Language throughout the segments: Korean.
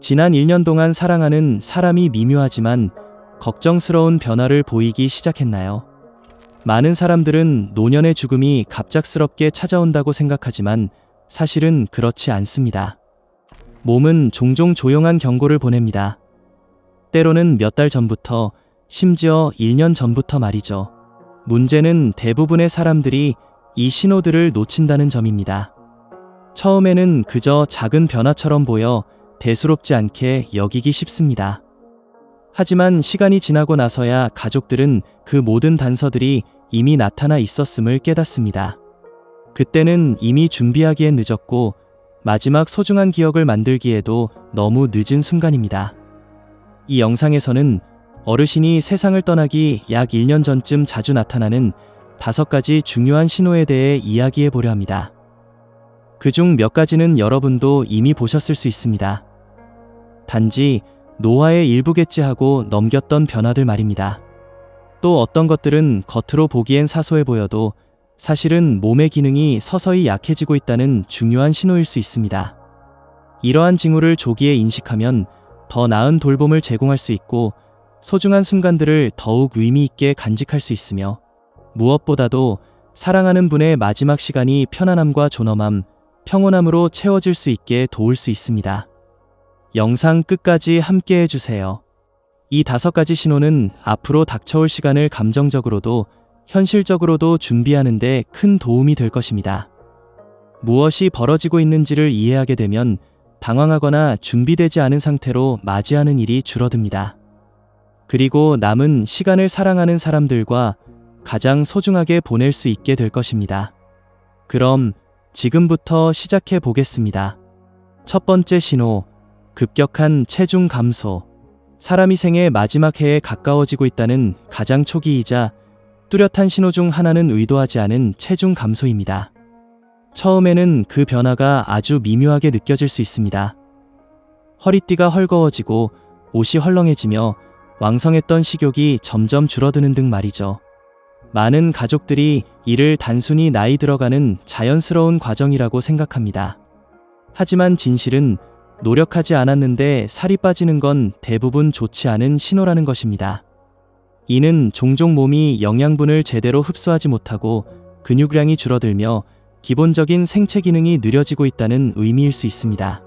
지난 1년 동안 사랑하는 사람이 미묘하지만 걱정스러운 변화를 보이기 시작했나요? 많은 사람들은 노년의 죽음이 갑작스럽게 찾아온다고 생각하지만 사실은 그렇지 않습니다. 몸은 종종 조용한 경고를 보냅니다. 때로는 몇 달 전부터, 심지어 1년 전부터 말이죠. 문제는 대부분의 사람들이 이 신호들을 놓친다는 점입니다. 처음에는 그저 작은 변화처럼 보여 대수롭지 않게 여기기 쉽습니다. 하지만 시간이 지나고 나서야 가족들은 그 모든 단서들이 이미 나타나 있었음을 깨닫습니다. 그때는 이미 준비하기엔 늦었고 마지막 소중한 기억을 만들기에도 너무 늦은 순간입니다. 이 영상에서는 어르신이 세상을 떠나기 약 1년 전쯤 자주 나타나는 5가지 중요한 신호에 대해 이야기해 보려 합니다. 그중 몇 가지는 여러분도 이미 보셨을 수 있습니다. 단지 노화의 일부겠지 하고 넘겼던 변화들 말입니다. 또 어떤 것들은 겉으로 보기엔 사소해 보여도 사실은 몸의 기능이 서서히 약해지고 있다는 중요한 신호일 수 있습니다. 이러한 징후를 조기에 인식하면 더 나은 돌봄을 제공할 수 있고 소중한 순간들을 더욱 의미 있게 간직할 수 있으며 무엇보다도 사랑하는 분의 마지막 시간이 편안함과 존엄함, 평온함으로 채워질 수 있게 도울 수 있습니다. 영상 끝까지 함께 해주세요. 이 5가지 신호는 앞으로 닥쳐올 시간을 감정적으로도 현실적으로도 준비하는 데 큰 도움이 될 것입니다. 무엇이 벌어지고 있는지를 이해하게 되면 당황하거나 준비되지 않은 상태로 맞이하는 일이 줄어듭니다. 그리고 남은 시간을 사랑하는 사람들과 가장 소중하게 보낼 수 있게 될 것입니다. 그럼 지금부터 시작해 보겠습니다. 첫 번째 신호, 급격한 체중 감소. 사람이 생의 마지막 해에 가까워지고 있다는 가장 초기이자 뚜렷한 신호 중 하나는 의도하지 않은 체중 감소입니다. 처음에는 그 변화가 아주 미묘하게 느껴질 수 있습니다. 허리띠가 헐거워지고 옷이 헐렁해지며 왕성했던 식욕이 점점 줄어드는 등 말이죠. 많은 가족들이 이를 단순히 나이 들어가는 자연스러운 과정이라고 생각합니다. 하지만 진실은 노력하지 않았는데 살이 빠지는 건 대부분 좋지 않은 신호라는 것입니다. 이는 종종 몸이 영양분을 제대로 흡수하지 못하고 근육량이 줄어들며 기본적인 생체 기능이 느려지고 있다는 의미일 수 있습니다.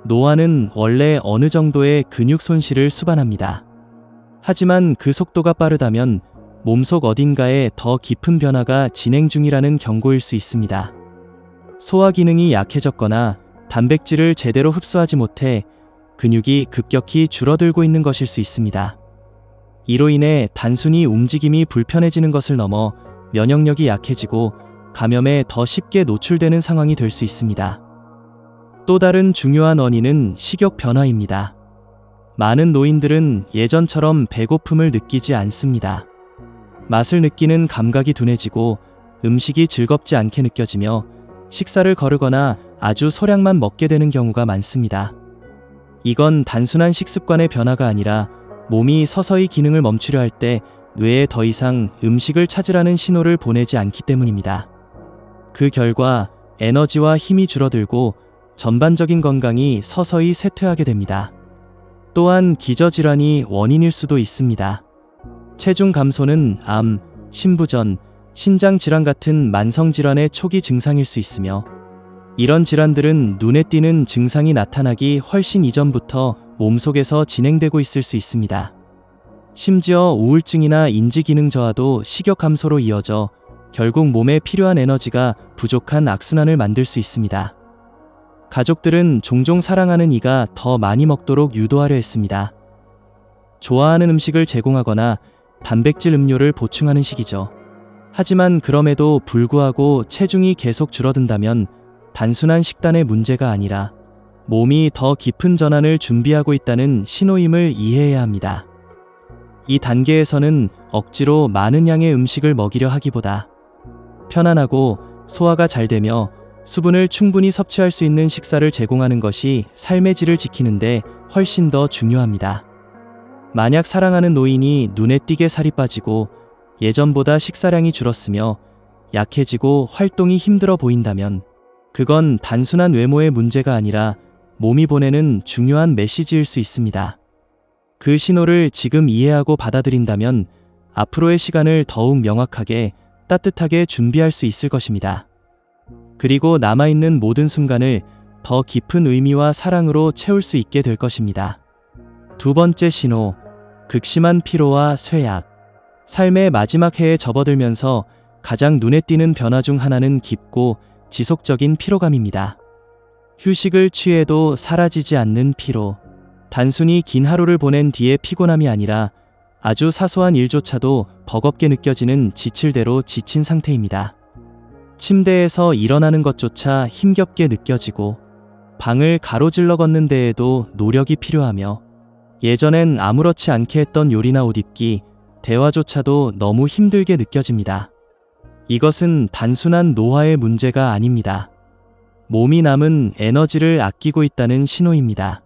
노화는 원래 어느 정도의 근육 손실을 수반합니다. 하지만 그 속도가 빠르다면 몸속 어딘가에 더 깊은 변화가 진행 중이라는 경고일 수 있습니다. 소화 기능이 약해졌거나 단백질을 제대로 흡수하지 못해 근육이 급격히 줄어들고 있는 것일 수 있습니다. 이로 인해 단순히 움직임이 불편해지는 것을 넘어 면역력이 약해지고 감염에 더 쉽게 노출되는 상황이 될 수 있습니다. 또 다른 중요한 원인은 식욕 변화입니다. 많은 노인들은 예전처럼 배고픔을 느끼지 않습니다. 맛을 느끼는 감각이 둔해지고 음식이 즐겁지 않게 느껴지며 식사를 거르거나 아주 소량만 먹게 되는 경우가 많습니다. 이건 단순한 식습관의 변화가 아니라 몸이 서서히 기능을 멈추려 할 때 뇌에 더 이상 음식을 찾으라는 신호를 보내지 않기 때문입니다. 그 결과 에너지와 힘이 줄어들고 전반적인 건강이 서서히 쇠퇴하게 됩니다. 또한 기저질환이 원인일 수도 있습니다. 체중 감소는 암, 신부전, 신장질환 같은 만성질환의 초기 증상일 수 있으며 이런 질환들은 눈에 띄는 증상이 나타나기 훨씬 이전부터 몸속에서 진행되고 있을 수 있습니다. 심지어 우울증이나 인지기능 저하도 식욕 감소로 이어져 결국 몸에 필요한 에너지가 부족한 악순환을 만들 수 있습니다. 가족들은 종종 사랑하는 이가 더 많이 먹도록 유도하려 했습니다. 좋아하는 음식을 제공하거나 단백질 음료를 보충하는 식이죠. 하지만 그럼에도 불구하고 체중이 계속 줄어든다면 단순한 식단의 문제가 아니라 몸이 더 깊은 전환을 준비하고 있다는 신호임을 이해해야 합니다. 이 단계에서는 억지로 많은 양의 음식을 먹이려 하기보다 편안하고 소화가 잘 되며 수분을 충분히 섭취할 수 있는 식사를 제공하는 것이 삶의 질을 지키는데 훨씬 더 중요합니다. 만약 사랑하는 노인이 눈에 띄게 살이 빠지고 예전보다 식사량이 줄었으며 약해지고 활동이 힘들어 보인다면 그건 단순한 외모의 문제가 아니라 몸이 보내는 중요한 메시지일 수 있습니다. 그 신호를 지금 이해하고 받아들인다면 앞으로의 시간을 더욱 명확하게 따뜻하게 준비할 수 있을 것입니다. 그리고 남아있는 모든 순간을 더 깊은 의미와 사랑으로 채울 수 있게 될 것입니다. 두 번째 신호, 극심한 피로와 쇠약. 삶의 마지막 해에 접어들면서 가장 눈에 띄는 변화 중 하나는 깊고 지속적인 피로감입니다. 휴식을 취해도 사라지지 않는 피로. 단순히 긴 하루를 보낸 뒤의 피곤함이 아니라 아주 사소한 일조차도 버겁게 느껴지는 지칠대로 지친 상태입니다. 침대에서 일어나는 것조차 힘겹게 느껴지고 방을 가로질러 걷는 데에도 노력이 필요하며 예전엔 아무렇지 않게 했던 요리나 옷 입기, 대화조차도 너무 힘들게 느껴집니다. 이것은 단순한 노화의 문제가 아닙니다. 몸이 남은 에너지를 아끼고 있다는 신호입니다.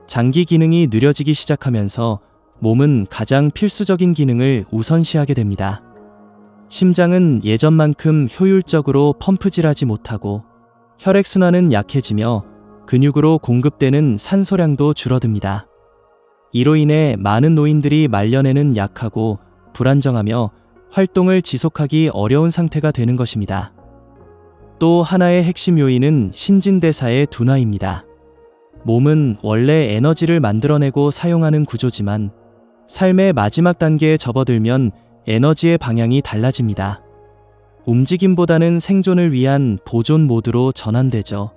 장기 기능이 느려지기 시작하면서 몸은 가장 필수적인 기능을 우선시하게 됩니다. 심장은 예전만큼 효율적으로 펌프질하지 못하고 혈액순환은 약해지며 근육으로 공급되는 산소량도 줄어듭니다. 이로 인해 많은 노인들이 말년에는 약하고 불안정하며 활동을 지속하기 어려운 상태가 되는 것입니다. 또 하나의 핵심 요인은 신진대사의 둔화입니다. 몸은 원래 에너지를 만들어내고 사용하는 구조지만 삶의 마지막 단계에 접어들면 에너지의 방향이 달라집니다. 움직임보다는 생존을 위한 보존 모드로 전환되죠.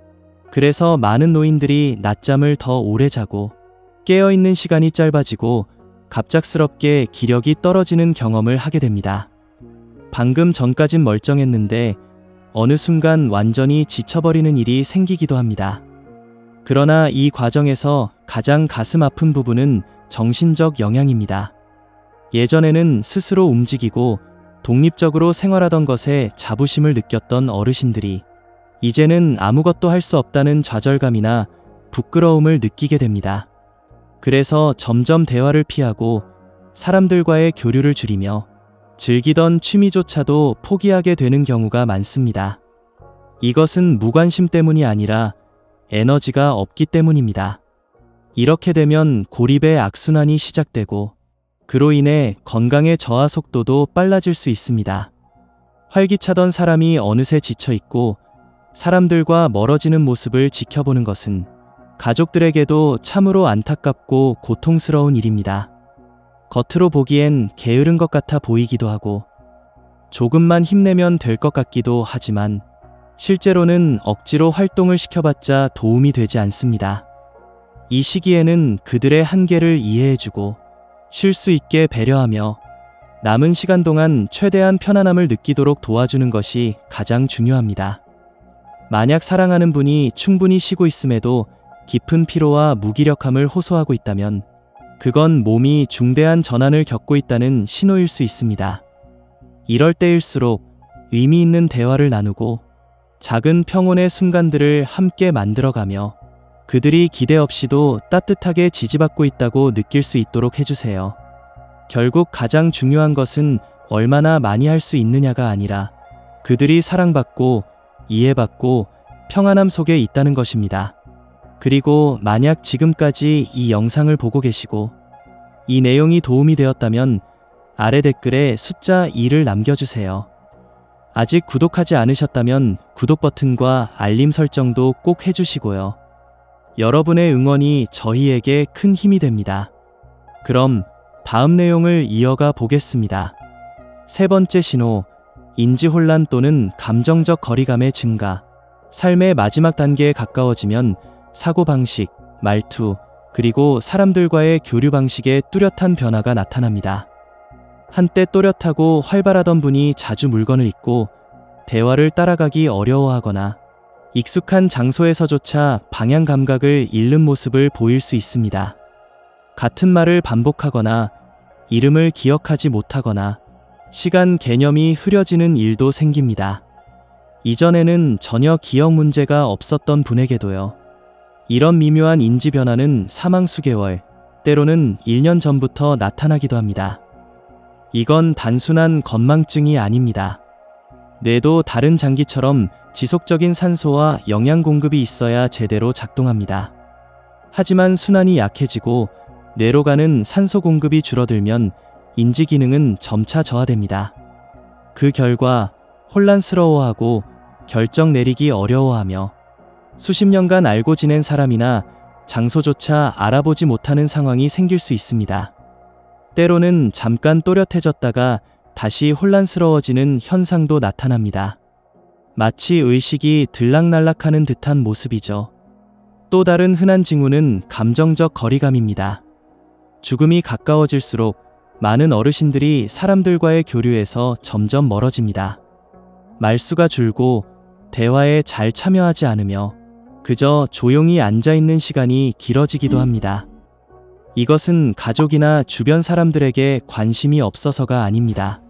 그래서 많은 노인들이 낮잠을 더 오래 자고 깨어있는 시간이 짧아지고 갑작스럽게 기력이 떨어지는 경험을 하게 됩니다. 방금 전까진 멀쩡했는데 어느 순간 완전히 지쳐버리는 일이 생기기도 합니다. 그러나 이 과정에서 가장 가슴 아픈 부분은 정신적 영향입니다. 예전에는 스스로 움직이고 독립적으로 생활하던 것에 자부심을 느꼈던 어르신들이 이제는 아무것도 할 수 없다는 좌절감이나 부끄러움을 느끼게 됩니다. 그래서 점점 대화를 피하고 사람들과의 교류를 줄이며 즐기던 취미조차도 포기하게 되는 경우가 많습니다. 이것은 무관심 때문이 아니라 에너지가 없기 때문입니다. 이렇게 되면 고립의 악순환이 시작되고 그로 인해 건강의 저하 속도도 빨라질 수 있습니다. 활기차던 사람이 어느새 지쳐있고 사람들과 멀어지는 모습을 지켜보는 것은 가족들에게도 참으로 안타깝고 고통스러운 일입니다. 겉으로 보기엔 게으른 것 같아 보이기도 하고 조금만 힘내면 될 것 같기도 하지만 실제로는 억지로 활동을 시켜봤자 도움이 되지 않습니다. 이 시기에는 그들의 한계를 이해해주고 쉴 수 있게 배려하며 남은 시간 동안 최대한 편안함을 느끼도록 도와주는 것이 가장 중요합니다. 만약 사랑하는 분이 충분히 쉬고 있음에도 깊은 피로와 무기력함을 호소하고 있다면 그건 몸이 중대한 전환을 겪고 있다는 신호일 수 있습니다. 이럴 때일수록 의미 있는 대화를 나누고 작은 평온의 순간들을 함께 만들어가며 그들이 기대 없이도 따뜻하게 지지받고 있다고 느낄 수 있도록 해주세요. 결국 가장 중요한 것은 얼마나 많이 할 수 있느냐가 아니라 그들이 사랑받고 이해받고 평안함 속에 있다는 것입니다. 그리고 만약 지금까지 이 영상을 보고 계시고 이 내용이 도움이 되었다면 아래 댓글에 숫자 2를 남겨주세요. 아직 구독하지 않으셨다면 구독 버튼과 알림 설정도 꼭 해주시고요. 여러분의 응원이 저희에게 큰 힘이 됩니다. 그럼 다음 내용을 이어가 보겠습니다. 세 번째 신호, 인지혼란 또는 감정적 거리감의 증가. 삶의 마지막 단계에 가까워지면 사고방식, 말투, 그리고 사람들과의 교류 방식에 뚜렷한 변화가 나타납니다. 한때 또렷하고 활발하던 분이 자주 물건을 잊고 대화를 따라가기 어려워하거나 익숙한 장소에서조차 방향 감각을 잃는 모습을 보일 수 있습니다. 같은 말을 반복하거나 이름을 기억하지 못하거나 시간 개념이 흐려지는 일도 생깁니다. 이전에는 전혀 기억 문제가 없었던 분에게도요. 이런 미묘한 인지 변화는 사망 수개월, 때로는 1년 전부터 나타나기도 합니다. 이건 단순한 건망증이 아닙니다. 뇌도 다른 장기처럼 지속적인 산소와 영양 공급이 있어야 제대로 작동합니다. 하지만 순환이 약해지고 뇌로 가는 산소 공급이 줄어들면 인지 기능은 점차 저하됩니다. 그 결과 혼란스러워하고 결정 내리기 어려워하며 수십 년간 알고 지낸 사람이나 장소조차 알아보지 못하는 상황이 생길 수 있습니다. 때로는 잠깐 또렷해졌다가 다시 혼란스러워지는 현상도 나타납니다. 마치 의식이 들락날락하는 듯한 모습이죠. 또 다른 흔한 징후는 감정적 거리감입니다. 죽음이 가까워질수록 많은 어르신들이 사람들과의 교류에서 점점 멀어집니다. 말수가 줄고 대화에 잘 참여하지 않으며 그저 조용히 앉아있는 시간이 길어지기도 합니다. 이것은 가족이나 주변 사람들에게 관심이 없어서가 아닙니다.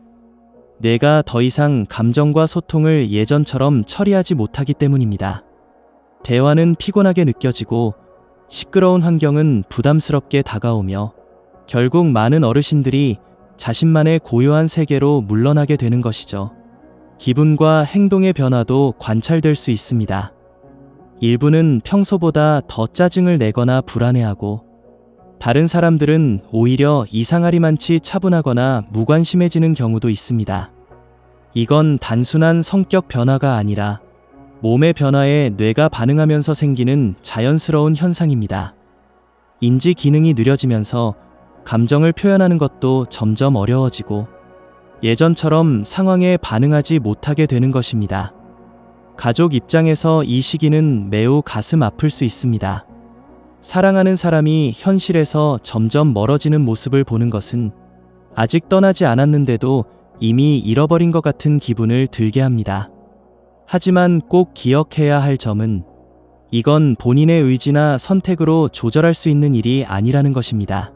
뇌가 더 이상 감정과 소통을 예전처럼 처리하지 못하기 때문입니다. 대화는 피곤하게 느껴지고 시끄러운 환경은 부담스럽게 다가오며 결국 많은 어르신들이 자신만의 고요한 세계로 물러나게 되는 것이죠. 기분과 행동의 변화도 관찰될 수 있습니다. 일부는 평소보다 더 짜증을 내거나 불안해하고 다른 사람들은 오히려 이상하리만치 차분하거나 무관심해지는 경우도 있습니다. 이건 단순한 성격 변화가 아니라 몸의 변화에 뇌가 반응하면서 생기는 자연스러운 현상입니다. 인지 기능이 느려지면서 감정을 표현하는 것도 점점 어려워지고 예전처럼 상황에 반응하지 못하게 되는 것입니다. 가족 입장에서 이 시기는 매우 가슴 아플 수 있습니다. 사랑하는 사람이 현실에서 점점 멀어지는 모습을 보는 것은 아직 떠나지 않았는데도 이미 잃어버린 것 같은 기분을 들게 합니다. 하지만 꼭 기억해야 할 점은 이건 본인의 의지나 선택으로 조절할 수 있는 일이 아니라는 것입니다.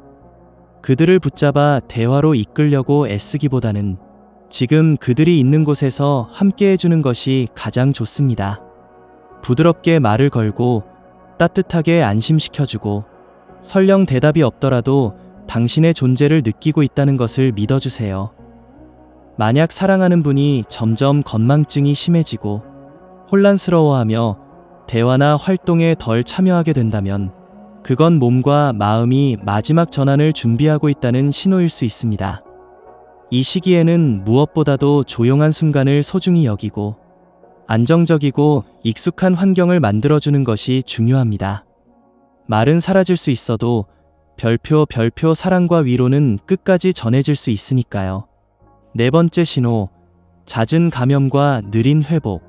그들을 붙잡아 대화로 이끌려고 애쓰기보다는 지금 그들이 있는 곳에서 함께 해주는 것이 가장 좋습니다. 부드럽게 말을 걸고 따뜻하게 안심시켜주고 설령 대답이 없더라도 당신의 존재를 느끼고 있다는 것을 믿어주세요. 만약 사랑하는 분이 점점 건망증이 심해지고 혼란스러워하며 대화나 활동에 덜 참여하게 된다면 그건 몸과 마음이 마지막 전환을 준비하고 있다는 신호일 수 있습니다. 이 시기에는 무엇보다도 조용한 순간을 소중히 여기고 안정적이고 익숙한 환경을 만들어주는 것이 중요합니다. 말은 사라질 수 있어도 별표 사랑과 위로는 끝까지 전해질 수 있으니까요. 네 번째 신호, 잦은 감염과 느린 회복.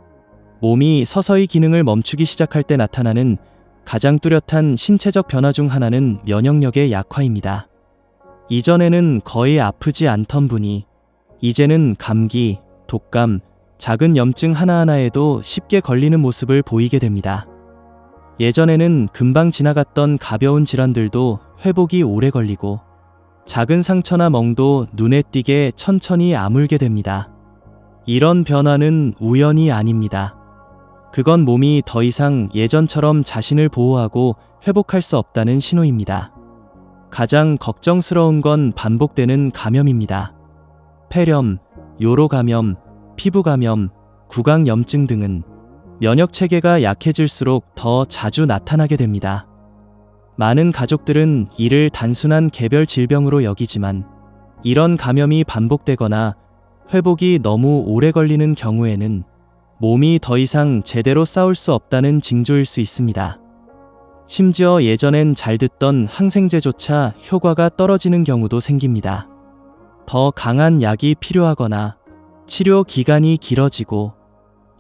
몸이 서서히 기능을 멈추기 시작할 때 나타나는 가장 뚜렷한 신체적 변화 중 하나는 면역력의 약화입니다. 이전에는 거의 아프지 않던 분이 이제는 감기, 독감, 작은 염증 하나하나에도 쉽게 걸리는 모습을 보이게 됩니다. 예전에는 금방 지나갔던 가벼운 질환들도 회복이 오래 걸리고 작은 상처나 멍도 눈에 띄게 천천히 아물게 됩니다. 이런 변화는 우연이 아닙니다. 그건 몸이 더 이상 예전처럼 자신을 보호하고 회복할 수 없다는 신호입니다. 가장 걱정스러운 건 반복되는 감염입니다. 폐렴, 요로 감염, 피부 감염, 구강염증 등은 면역 체계가 약해질수록 더 자주 나타나게 됩니다. 많은 가족들은 이를 단순한 개별 질병으로 여기지만 이런 감염이 반복되거나 회복이 너무 오래 걸리는 경우에는 몸이 더 이상 제대로 싸울 수 없다는 징조일 수 있습니다. 심지어 예전엔 잘 듣던 항생제조차 효과가 떨어지는 경우도 생깁니다. 더 강한 약이 필요하거나 치료 기간이 길어지고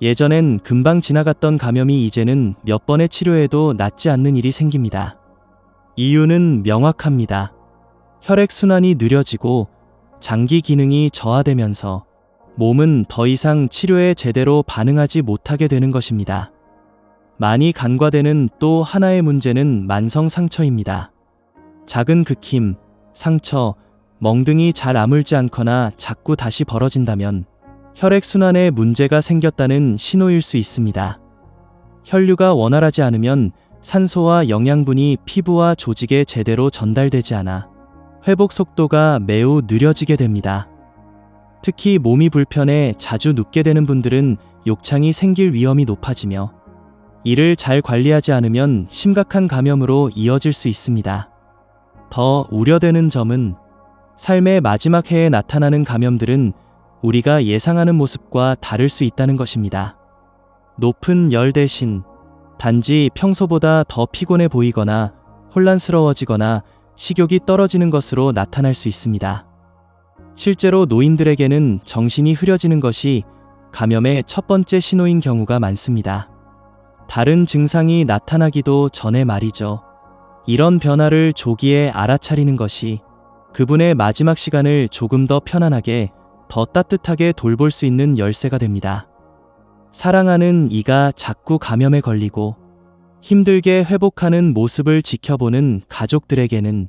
예전엔 금방 지나갔던 감염이 이제는 몇 번의 치료에도 낫지 않는 일이 생깁니다. 이유는 명확합니다. 혈액순환이 느려지고 장기 기능이 저하되면서 몸은 더 이상 치료에 제대로 반응하지 못하게 되는 것입니다. 많이 간과되는 또 하나의 문제는 만성 상처입니다. 작은 긁힘, 상처, 멍등이 잘 아물지 않거나 자꾸 다시 벌어진다면 혈액순환에 문제가 생겼다는 신호일 수 있습니다. 혈류가 원활하지 않으면 산소와 영양분이 피부와 조직에 제대로 전달되지 않아 회복 속도가 매우 느려지게 됩니다. 특히 몸이 불편해 자주 눕게 되는 분들은 욕창이 생길 위험이 높아지며 이를 잘 관리하지 않으면 심각한 감염으로 이어질 수 있습니다. 더 우려되는 점은 삶의 마지막 해에 나타나는 감염들은 우리가 예상하는 모습과 다를 수 있다는 것입니다. 높은 열 대신 단지 평소보다 더 피곤해 보이거나 혼란스러워지거나 식욕이 떨어지는 것으로 나타날 수 있습니다. 실제로 노인들에게는 정신이 흐려지는 것이 감염의 첫 번째 신호인 경우가 많습니다. 다른 증상이 나타나기도 전에 말이죠. 이런 변화를 조기에 알아차리는 것이 그분의 마지막 시간을 조금 더 편안하게, 더 따뜻하게 돌볼 수 있는 열쇠가 됩니다. 사랑하는 이가 자꾸 감염에 걸리고 힘들게 회복하는 모습을 지켜보는 가족들에게는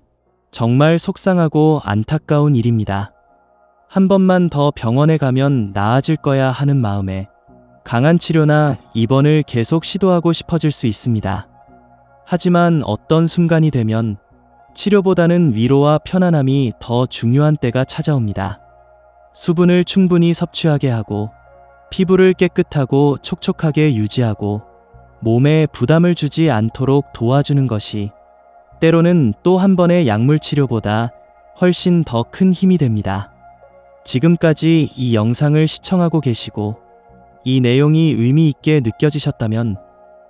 정말 속상하고 안타까운 일입니다. 한 번만 더 병원에 가면 나아질 거야 하는 마음에 강한 치료나 입원을 계속 시도하고 싶어질 수 있습니다. 하지만 어떤 순간이 되면 치료보다는 위로와 편안함이 더 중요한 때가 찾아옵니다. 수분을 충분히 섭취하게 하고 피부를 깨끗하고 촉촉하게 유지하고 몸에 부담을 주지 않도록 도와주는 것이 때로는 또 한 번의 약물 치료보다 훨씬 더 큰 힘이 됩니다. 지금까지 이 영상을 시청하고 계시고 이 내용이 의미 있게 느껴지셨다면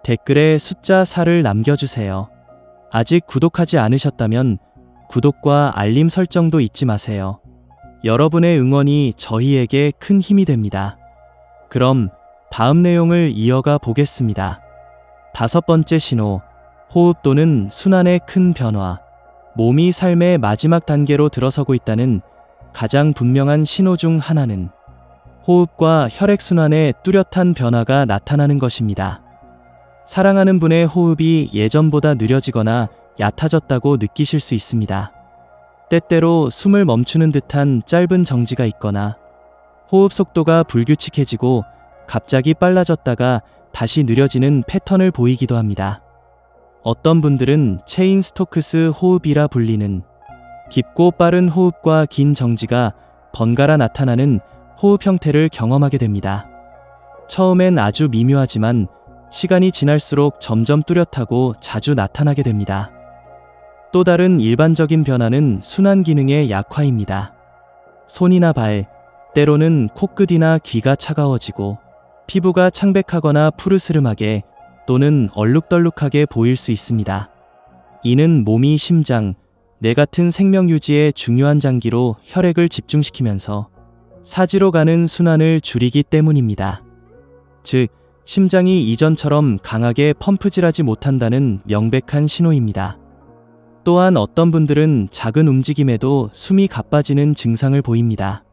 댓글에 숫자 4를 남겨주세요. 아직 구독하지 않으셨다면 구독과 알림 설정도 잊지 마세요. 여러분의 응원이 저희에게 큰 힘이 됩니다. 그럼 다음 내용을 이어가 보겠습니다. 5번째 신호, 호흡 또는 순환의 큰 변화. 몸이 삶의 마지막 단계로 들어서고 있다는 가장 분명한 신호 중 하나는 호흡과 혈액순환의 뚜렷한 변화가 나타나는 것입니다. 사랑하는 분의 호흡이 예전보다 느려지거나 얕아졌다고 느끼실 수 있습니다. 때때로 숨을 멈추는 듯한 짧은 정지가 있거나 호흡 속도가 불규칙해지고 갑자기 빨라졌다가 다시 느려지는 패턴을 보이기도 합니다. 어떤 분들은 체인 스토크스 호흡이라 불리는 깊고 빠른 호흡과 긴 정지가 번갈아 나타나는 호흡 형태를 경험하게 됩니다. 처음엔 아주 미묘하지만 시간이 지날수록 점점 뚜렷하고 자주 나타나게 됩니다. 또 다른 일반적인 변화는 순환 기능의 약화입니다. 손이나 발, 때로는 코끝이나 귀가 차가워지고 피부가 창백하거나 푸르스름하게 또는 얼룩덜룩하게 보일 수 있습니다. 이는 몸이 심장, 뇌 같은 생명 유지의 중요한 장기로 혈액을 집중시키면서 사지로 가는 순환을 줄이기 때문입니다. 즉, 심장이 이전처럼 강하게 펌프질하지 못한다는 명백한 신호입니다. 또한 어떤 분들은 작은 움직임에도 숨이 가빠지는 증상을 보입니다.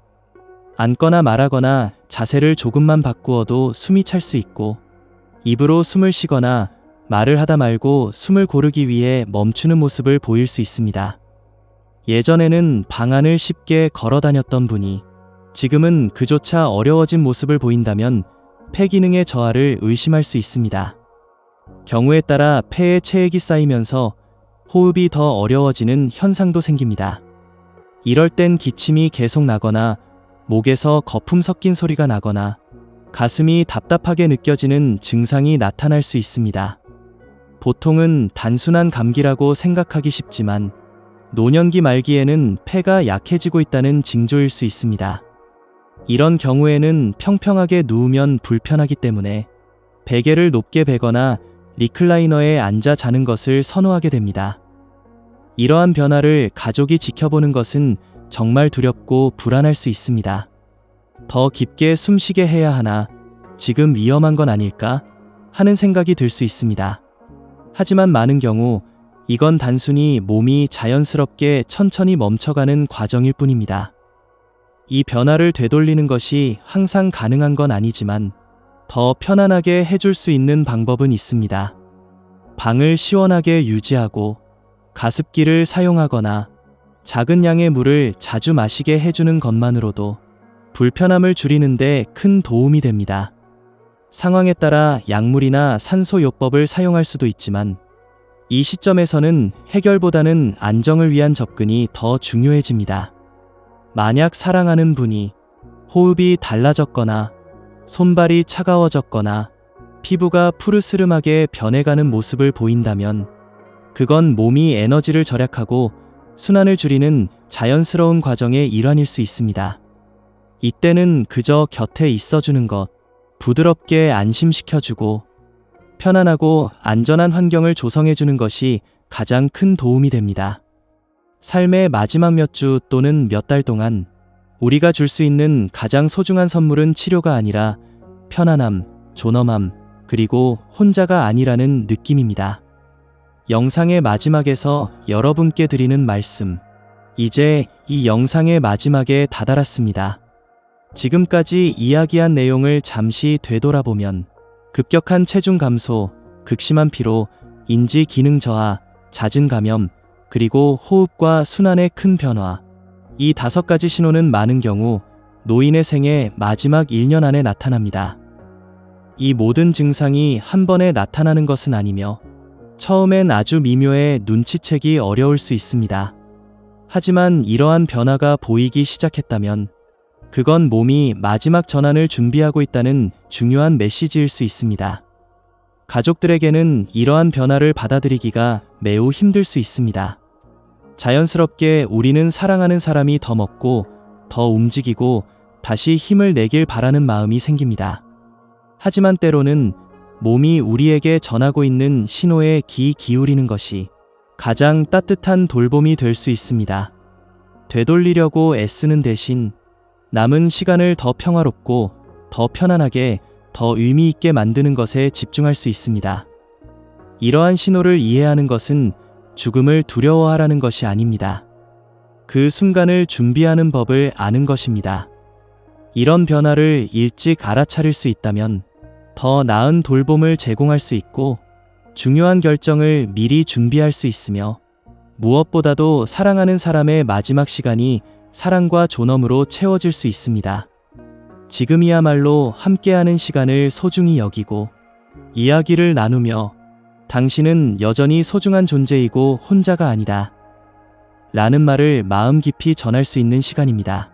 앉거나 말하거나 자세를 조금만 바꾸어도 숨이 찰 수 있고, 입으로 숨을 쉬거나 말을 하다 말고 숨을 고르기 위해 멈추는 모습을 보일 수 있습니다. 예전에는 방 안을 쉽게 걸어 다녔던 분이 지금은 그조차 어려워진 모습을 보인다면 폐 기능의 저하를 의심할 수 있습니다. 경우에 따라 폐에 체액이 쌓이면서 호흡이 더 어려워지는 현상도 생깁니다. 이럴 땐 기침이 계속 나거나 목에서 거품 섞인 소리가 나거나 가슴이 답답하게 느껴지는 증상이 나타날 수 있습니다. 보통은 단순한 감기라고 생각하기 쉽지만 노년기 말기에는 폐가 약해지고 있다는 징조일 수 있습니다. 이런 경우에는 평평하게 누우면 불편하기 때문에 베개를 높게 베거나 리클라이너에 앉아 자는 것을 선호하게 됩니다. 이러한 변화를 가족이 지켜보는 것은 정말 두렵고 불안할 수 있습니다. 더 깊게 숨쉬게 해야 하나, 지금 위험한 건 아닐까 하는 생각이 들 수 있습니다. 하지만 많은 경우 이건 단순히 몸이 자연스럽게 천천히 멈춰가는 과정일 뿐입니다. 이 변화를 되돌리는 것이 항상 가능한 건 아니지만 더 편안하게 해줄 수 있는 방법은 있습니다. 방을 시원하게 유지하고 가습기를 사용하거나 작은 양의 물을 자주 마시게 해주는 것만으로도 불편함을 줄이는데 큰 도움이 됩니다. 상황에 따라 약물이나 산소요법을 사용할 수도 있지만 이 시점에서는 해결보다는 안정을 위한 접근이 더 중요해집니다. 만약 사랑하는 분이 호흡이 달라졌거나 손발이 차가워졌거나 피부가 푸르스름하게 변해가는 모습을 보인다면 그건 몸이 에너지를 절약하고 순환을 줄이는 자연스러운 과정의 일환일 수 있습니다. 이때는 그저 곁에 있어주는 것, 부드럽게 안심시켜주고 편안하고 안전한 환경을 조성해주는 것이 가장 큰 도움이 됩니다. 삶의 마지막 몇 주 또는 몇 달 동안 우리가 줄 수 있는 가장 소중한 선물은 치료가 아니라 편안함, 존엄함, 그리고 혼자가 아니라는 느낌입니다. 영상의 마지막에서 여러분께 드리는 말씀. 이제 이 영상의 마지막에 다다랐습니다. 지금까지 이야기한 내용을 잠시 되돌아보면 급격한 체중 감소, 극심한 피로, 인지 기능 저하, 잦은 감염, 그리고 호흡과 순환의 큰 변화. 이 5가지 신호는 많은 경우 노인의 생애 마지막 1년 안에 나타납니다. 이 모든 증상이 한 번에 나타나는 것은 아니며 처음엔 아주 미묘해 눈치채기 어려울 수 있습니다. 하지만 이러한 변화가 보이기 시작했다면 그건 몸이 마지막 전환을 준비하고 있다는 중요한 메시지일 수 있습니다. 가족들에게는 이러한 변화를 받아들이기가 매우 힘들 수 있습니다. 자연스럽게 우리는 사랑하는 사람이 더 먹고 더 움직이고 다시 힘을 내길 바라는 마음이 생깁니다. 하지만 때로는 몸이 우리에게 전하고 있는 신호에 귀 기울이는 것이 가장 따뜻한 돌봄이 될 수 있습니다. 되돌리려고 애쓰는 대신 남은 시간을 더 평화롭고 더 편안하게 더 의미 있게 만드는 것에 집중할 수 있습니다. 이러한 신호를 이해하는 것은 죽음을 두려워하라는 것이 아닙니다. 그 순간을 준비하는 법을 아는 것입니다. 이런 변화를 일찍 알아차릴 수 있다면 더 나은 돌봄을 제공할 수 있고 중요한 결정을 미리 준비할 수 있으며 무엇보다도 사랑하는 사람의 마지막 시간이 사랑과 존엄으로 채워질 수 있습니다. 지금이야말로 함께하는 시간을 소중히 여기고 이야기를 나누며 당신은 여전히 소중한 존재이고 혼자가 아니다 라는 말을 마음 깊이 전할 수 있는 시간입니다.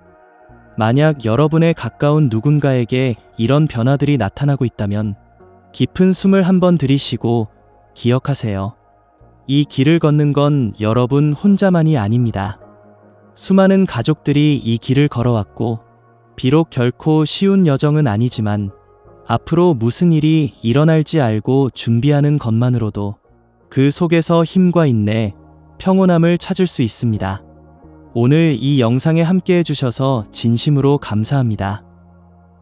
만약 여러분의 가까운 누군가에게 이런 변화들이 나타나고 있다면 깊은 숨을 한번 들이쉬고 기억하세요. 이 길을 걷는 건 여러분 혼자만이 아닙니다. 수많은 가족들이 이 길을 걸어왔고 비록 결코 쉬운 여정은 아니지만 앞으로 무슨 일이 일어날지 알고 준비하는 것만으로도 그 속에서 힘과 인내, 평온함을 찾을 수 있습니다. 오늘 이 영상에 함께 해주셔서 진심으로 감사합니다.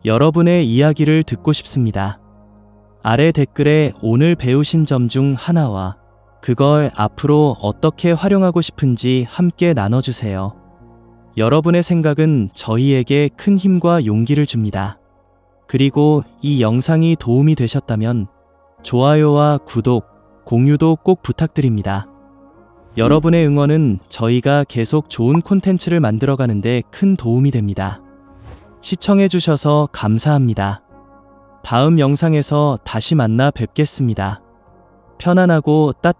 여러분의 이야기를 듣고 싶습니다. 아래 댓글에 오늘 배우신 점 중 하나와 그걸 앞으로 어떻게 활용하고 싶은지 함께 나눠주세요. 여러분의 생각은 저희에게 큰 힘과 용기를 줍니다. 그리고 이 영상이 도움이 되셨다면 좋아요와 구독, 공유도 꼭 부탁드립니다. 여러분의 응원은 저희가 계속 좋은 콘텐츠를 만들어가는데 큰 도움이 됩니다. 시청해주셔서 감사합니다. 다음 영상에서 다시 만나 뵙겠습니다. 편안하고 따뜻한